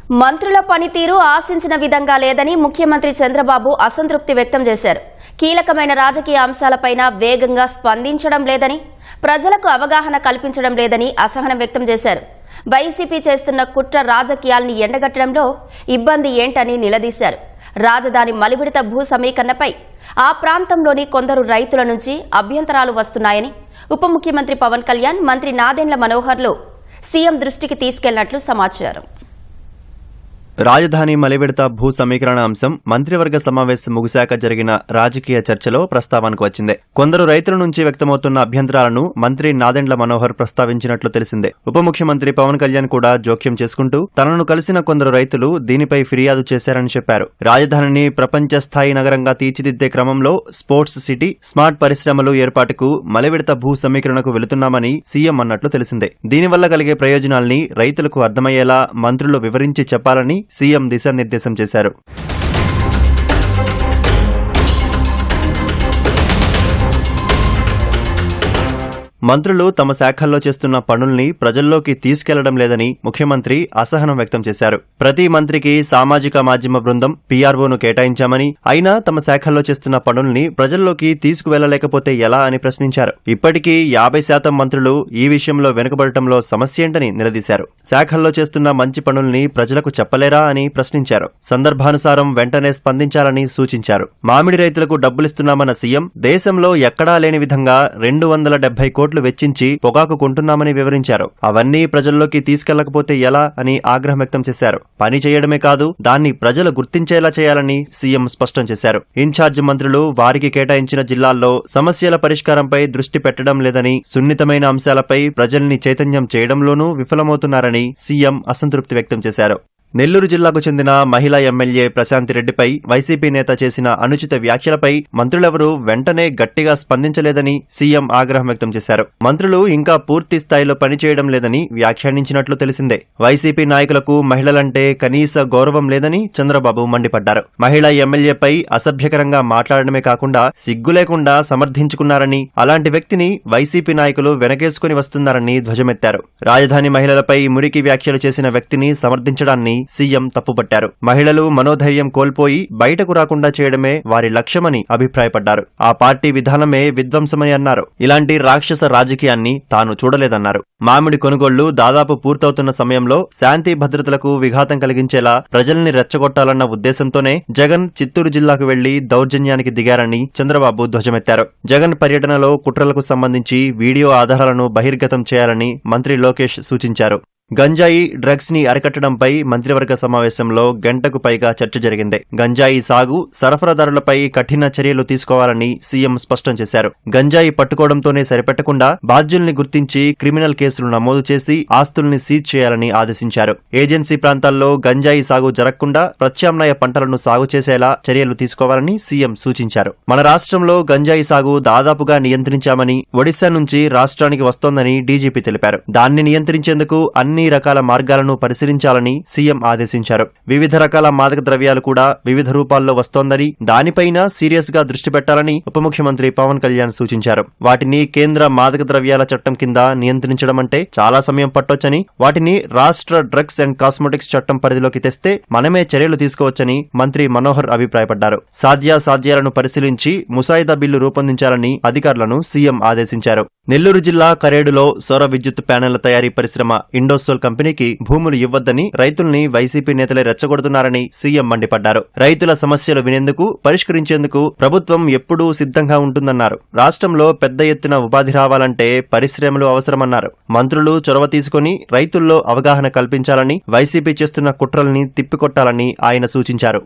మంత్రుల పనితీరు ఆశించిన విధంగా లేదని ముఖ్యమంత్రి చంద్రబాబు అసంతృప్తి వ్యక్తం చేశారు. కీలకమైన రాజకీయ అంశాలపైన వేగంగా స్పందించడం లేదని, ప్రజలకు అవగాహన కల్పించడం లేదని అసహనం వ్యక్తం చేశారు. వైసీపీ చేస్తున్న కుట్ర రాజకీయాల్ని ఎండగట్టడంలో ఇబ్బంది ఏంటని నిలదీశారు. రాజధాని మలివిడత భూ సమీకరణపై ఆ ప్రాంతంలోని కొందరు రైతుల నుంచి అభ్యంతరాలు వస్తున్నాయని ఉప ముఖ్యమంత్రి పవన్ కళ్యాణ్ మంత్రి నాదెండ్ల మనోహర్లు సీఎం దృష్టికి తీసుకెళ్లినట్లు సమాచారం. రాజధాని మలివిడత భూ సమీకరణ అంశం మంత్రివర్గ సమావేశం ముగిశాక జరిగిన రాజకీయ చర్చలో ప్రస్తావనకు వచ్చింది. కొందరు రైతుల నుంచి వ్యక్తమవుతున్న అభ్యంతరాలను మంత్రి నాదెండ్ల మనోహర్ ప్రస్తావించినట్లు తెలిసిందే. ఉప ముఖ్యమంత్రి పవన్ కళ్యాణ్ కూడా జోక్యం చేసుకుంటూ తనను కలిసిన కొందరు రైతులు దీనిపై ఫిర్యాదు చేశారని చెప్పారు. రాజధానిని ప్రపంచ స్థాయి నగరంగా తీర్చిదిద్దే క్రమంలో స్పోర్ట్స్ సిటీ, స్మార్ట్ పరిశ్రమలు ఏర్పాటుకు మలివిడత భూ సమీకరణకు వెళుతున్నామని సీఎం అన్నట్లు తెలిసిందే. దీనివల్ల కలిగే ప్రయోజనాల్ని రైతులకు అర్థమయ్యేలా మంత్రులు వివరించి చెప్పాలని సీఎం దిశానిర్దేశం చేశారు. మంత్రులు తమ శాఖల్లో చేస్తున్న పనుల్ని ప్రజల్లోకి తీసుకెళ్లడం లేదని ముఖ్యమంత్రి అసహనం వ్యక్తం చేశారు. ప్రతి మంత్రికి సామాజిక మాధ్యమ బృందం, పీఆర్ఓను కేటాయించామని, అయినా తమ శాఖల్లో చేస్తున్న పనుల్ని ప్రజల్లోకి తీసుకువెళ్లలేకపోతే ఎలా అని ప్రశ్నించారు. ఇప్పటికీ 50% మంత్రులు ఈ విషయంలో వెనుకబడటంలో సమస్యేంటని నిలదీశారు. శాఖల్లో చేస్తున్న మంచి పనుల్ని ప్రజలకు చెప్పలేరా అని ప్రశ్నించారు. సందర్భానుసారం వెంటనే స్పందించాలని సూచించారు. మామిడి రైతులకు డబ్బులిస్తున్నామన్న సీఎం దేశంలో ఎక్కడా లేని విధంగా 270 కోట్లు వెచ్చించి పొగాకు కొంటున్నామని వివరించారు. అవన్నీ ప్రజల్లోకి తీసుకెళ్లకపోతే ఎలా అని ఆగ్రహం వ్యక్తం చేశారు. పని చేయడమే కాదు, దాన్ని ప్రజలు గుర్తించేలా చేయాలని సీఎం స్పష్టం చేశారు. ఇన్ఛార్జ్ మంత్రులు వారికి కేటాయించిన జిల్లాల్లో సమస్యల పరిష్కారంపై దృష్టి పెట్టడం లేదని, సున్నితమైన అంశాలపై ప్రజల్ని చైతన్యం చేయడంలోనూ విఫలమవుతున్నారని సీఎం అసంతృప్తి వ్యక్తం చేశారు. నెల్లూరు జిల్లాకు చెందిన మహిళా ఎమ్మెల్యే ప్రశాంతిరెడ్డిపై వైసీపీ నేత చేసిన అనుచిత వ్యాఖ్యలపై మంత్రులెవరూ వెంటనే గట్టిగా స్పందించలేదని సీఎం ఆగ్రహం వ్యక్తం చేశారు. మంత్రులు ఇంకా పూర్తి స్థాయిలో పనిచేయడం లేదని వ్యాఖ్యానించినట్లు తెలిసిందే. వైసీపీ నాయకులకు మహిళలంటే కనీస గౌరవం లేదని చంద్రబాబు మండిపడ్డారు. మహిళా ఎమ్మెల్యేపై అసభ్యకరంగా మాట్లాడడమే కాకుండా సిగ్గు లేకుండా సమర్థించుకున్నారని, అలాంటి వ్యక్తిని వైసీపీ నాయకులు వెనకేసుకుని వస్తున్నారని ధ్వజమెత్తారు. రాజధాని మహిళలపై మురికి వ్యాఖ్యలు చేసిన వ్యక్తిని సమర్థించడాన్ని సీఎం తప్పుపట్టారు. మహిళలు మనోధైర్యం కోల్పోయి బయటకు రాకుండా చేయడమే వారి లక్ష్యమని అభిప్రాయపడ్డారు. ఆ పార్టీ విధానమే విధ్వంసమని అన్నారు. ఇలాంటి రాక్షస రాజకీయాన్ని తాను చూడలేదన్నారు. మామిడి కొనుగోళ్లు దాదాపు పూర్తవుతున్న సమయంలో శాంతి భద్రతలకు విఘాతం కలిగించేలా ప్రజల్ని రెచ్చగొట్టాలన్న ఉద్దేశంతోనే జగన్ చిత్తూరు జిల్లాకు వెళ్లి దౌర్జన్యానికి దిగారని చంద్రబాబు ధ్వజమెత్తారు. జగన్ పర్యటనలో కుట్రలకు సంబంధించి వీడియో ఆధారాలను బహిర్గతం చేయాలని మంత్రి లోకేష్ సూచించారు. గంజాయి, డ్రగ్స్ ని అరికట్టడంపై మంత్రివర్గ సమావేశంలో గంటకు పైగా చర్చ జరిగింది. గంజాయి సాగు, సరఫరాదారులపై కఠిన చర్యలు తీసుకోవాలని సీఎం స్పష్టం చేశారు. గంజాయి పట్టుకోవడంతోనే సరిపెట్టకుండా బాధ్యుల్ని గుర్తించి క్రిమినల్ కేసులు నమోదు చేసి ఆస్తుల్ని సీజ్ చేయాలని ఆదేశించారు. ఏజెన్సీ ప్రాంతాల్లో గంజాయి సాగు జరగకుండా ప్రత్యామ్నాయ పంటలను సాగు చేసేలా చర్యలు తీసుకోవాలని సీఎం సూచించారు. మన రాష్ట్రంలో గంజాయి సాగు దాదాపుగా నియంత్రించామని, ఒడిశా నుంచి రాష్ట్రానికి వస్తోందని డీజీపీ తెలిపారు. దాన్ని నియంత్రించేందుకు అన్ని రకాల మార్గాలను పరిశీలించాలని సీఎం ఆదేశించారు. వివిధ రకాల మాదక ద్రవ్యాలు కూడా వివిధ రూపాల్లో వస్తోందని, దానిపైన సీరియస్ గా దృష్టి పెట్టాలని ఉప ముఖ్యమంత్రి పవన్ కళ్యాణ్ సూచించారు. వాటిని కేంద్ర మాదక ద్రవ్యాల చట్టం కింద నియంత్రించడం అంటే చాలా సమయం పట్టొచ్చని, వాటిని రాష్ట్ర డ్రగ్స్ అండ్ కాస్మెటిక్స్ చట్టం పరిధిలోకి తెస్తే మనమే చర్యలు తీసుకోవచ్చని మంత్రి మనోహర్ అభిప్రాయపడ్డారు. సాధ్యాసాధ్యాలను పరిశీలించి ముసాయిదా బిల్లు రూపొందించాలని అధికారులను సీఎం ఆదేశించారు. నెల్లూరు జిల్లా కరేడులో సౌర విద్యుత్ ప్యానెళ్ల తయారీ పరిశ్రమ ఇండోసోల్ కంపెనీకి భూములు ఇవ్వొద్దని రైతుల్ని వైసీపీ నేతలే రెచ్చగొడుతున్నారని సీఎం మండిపడ్డారు. రైతుల సమస్యలు వినేందుకు, పరిష్కరించేందుకు ప్రభుత్వం ఎప్పుడూ సిద్ధంగా ఉంటుందన్నారు. రాష్ట్రంలో పెద్ద ఎత్తున ఉపాధి రావాలంటే పరిశ్రమలు అవసరమన్నారు. మంత్రులు చొరవ తీసుకుని రైతుల్లో అవగాహన కల్పించాలని, వైసీపీ చేస్తున్న కుట్రల్ని తిప్పికొట్టాలని ఆయన సూచించారు.